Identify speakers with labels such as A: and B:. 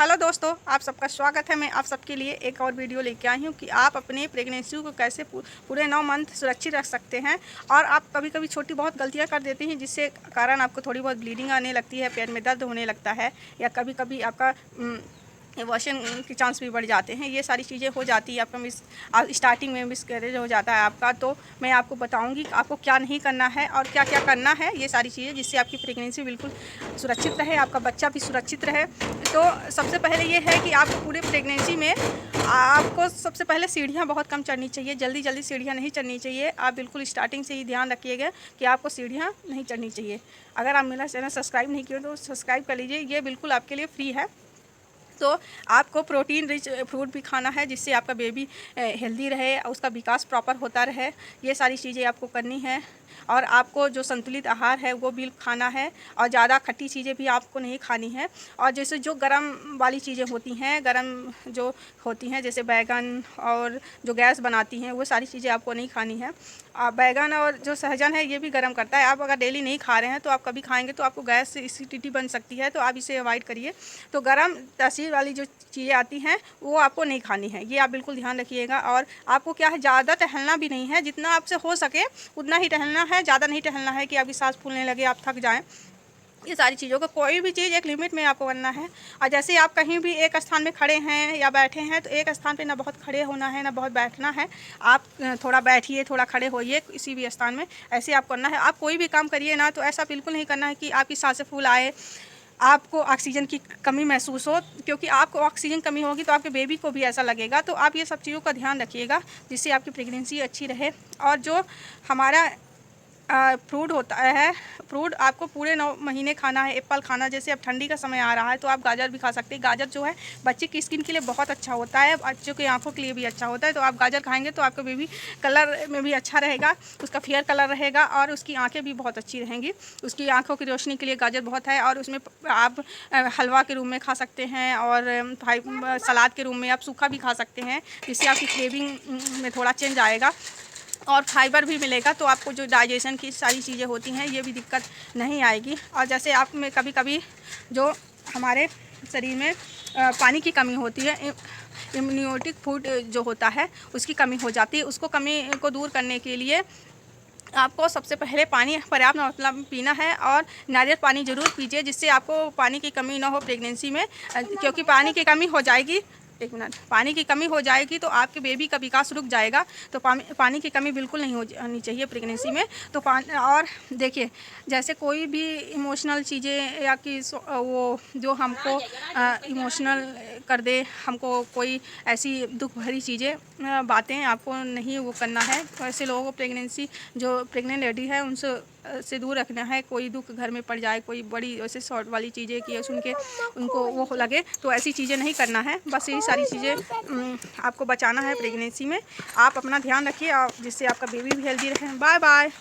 A: Hello दोस्तों, आप सबका स्वागत है। मैं आप सबके लिए एक और वीडियो लेके आई हूँ कि आप अपने प्रेगनेंसी को कैसे पूरे 9 मंथ सुरक्षित रख सकते हैं। और आप कभी कभी छोटी बहुत गलतियाँ कर देती हैं जिससे कारण आपको थोड़ी बहुत ब्लीडिंग आने लगती है, पेट में दर्द होने लगता है, या कभी कभी आपका एबॉर्शन के चांस भी बढ़ जाते हैं। ये सारी चीज़ें हो जाती है, आपका स्टार्टिंग में मिसकैरेज हो जाता है आपका। तो मैं आपको बताऊंगी कि आपको क्या नहीं करना है और क्या क्या करना है, ये सारी चीज़ें, जिससे आपकी प्रेगनेंसी बिल्कुल सुरक्षित रहे, आपका बच्चा भी सुरक्षित रहे। तो सबसे पहले ये है कि आपको पूरे प्रेगनेंसी में आपको सबसे पहले सीढ़ियाँ बहुत कम चढ़नी चाहिए, जल्दी जल्दी सीढ़ियाँ नहीं चढ़नी चाहिए। आप बिल्कुल स्टार्टिंग से ही ध्यान रखिएगा कि आपको सीढ़ियाँ नहीं चढ़नी चाहिए। अगर आप मेरा चैनल सब्सक्राइब नहीं किए तो सब्सक्राइब कर लीजिए, ये बिल्कुल आपके लिए फ्री है। तो आपको प्रोटीन रिच फ्रूट भी खाना है जिससे आपका बेबी हेल्दी रहे, उसका विकास प्रॉपर होता रहे। ये सारी चीज़ें आपको करनी है। और आपको जो संतुलित आहार है वो भी खाना है, और ज़्यादा खट्टी चीज़ें भी आपको नहीं खानी है। और जैसे जो गरम वाली चीज़ें होती हैं, गरम जो होती हैं जैसे बैगन और जो गैस बनाती हैं, वो सारी चीज़ें आपको नहीं खानी है। बैगन और जो सहजन है ये भी गर्म करता है। आप अगर डेली नहीं खा रहे हैं तो आप कभी खाएंगे तो आपको गैस से एसिडिटी बन सकती है, तो आप इसे अवॉइड करिए। तो गरम तासीर वाली जो चीज़ें आती हैं वो आपको नहीं खानी है, ये आप बिल्कुल ध्यान रखिएगा। और आपको क्या है, ज़्यादा टहलना भी नहीं है, जितना आपसे हो सके उतना ही टहलना है। ज़्यादा नहीं टहलना है कि आपकी सांस फूलने लगे, आप थक जाएं। ये सारी चीज़ों का कोई भी चीज़ एक लिमिट में आपको करना है। और जैसे आप कहीं भी एक स्थान में खड़े हैं या बैठे हैं, तो एक स्थान पे ना बहुत खड़े होना है ना बहुत बैठना है। आप थोड़ा बैठिए, थोड़ा खड़े होइए किसी भी स्थान में, ऐसे आप करना है। आप कोई भी काम करिए ना तो ऐसा बिल्कुल नहीं करना है कि आपकी सांसें फूल आए, आपको ऑक्सीजन की कमी महसूस हो, क्योंकि आपको ऑक्सीजन कमी होगी तो आपके बेबी को भी ऐसा लगेगा। तो आप ये सब चीज़ों का ध्यान रखिएगा जिससे आपकी प्रेगनेंसी अच्छी रहे। और जो हमारा फ्रूट होता है, फ्रूट आपको पूरे 9 महीने खाना है। एप्पल खाना, जैसे अब ठंडी का समय आ रहा है तो आप गाजर भी खा सकते हैं। गाजर जो है बच्चे की स्किन के लिए बहुत अच्छा होता है, बच्चों की आंखों के लिए भी अच्छा होता है। तो आप गाजर खाएंगे तो आपका बेबी कलर में भी अच्छा रहेगा, उसका फेयर कलर रहेगा और उसकी आंखें भी बहुत अच्छी रहेंगी। उसकी आंखों की रोशनी के लिए गाजर बहुत है। और उसमें आप हलवा के रूप में खा सकते हैं, और सलाद के रूप में आप सूखा भी खा सकते हैं, जिससे आपकी क्रेविंग में थोड़ा चेंज आएगा और फाइबर भी मिलेगा। तो आपको जो डाइजेशन की सारी चीज़ें होती हैं ये भी दिक्कत नहीं आएगी। और जैसे आप में कभी कभी जो हमारे शरीर में पानी की कमी होती है, इम्यूनिटिक फूड जो होता है उसकी कमी हो जाती है, उसको कमी को दूर करने के लिए आपको सबसे पहले पानी पर्याप्त मात्रा में पीना है। और नारियल पानी ज़रूर पीजिए जिससे आपको पानी की कमी ना हो प्रेगनेंसी में, क्योंकि पानी की कमी हो जाएगी, एक मिनट, पानी की कमी हो जाएगी तो आपके बेबी का विकास रुक जाएगा। तो पानी की कमी बिल्कुल नहीं होनी चाहिए प्रेगनेंसी में। तो पानी, और देखिए जैसे कोई भी इमोशनल चीज़ें या कि वो जो हमको इमोशनल कर दे, हमको कोई ऐसी दुख भरी चीज़ें बातें आपको नहीं वो करना है। तो ऐसे लोगों को प्रेगनेंसी, जो प्रेग्नेंट लेडी है उनसे से दूर रखना है। कोई दुख घर में पड़ जाए, कोई बड़ी ऐसे शॉर्ट वाली चीज़ें कि सुन के उनको वो लगे, तो ऐसी चीज़ें नहीं करना है। बस यही सारी चीज़ें आपको बचाना है प्रेगनेंसी में। आप अपना ध्यान रखिए और जिससे आपका बेबी भी हेल्दी रहे। Bye bye.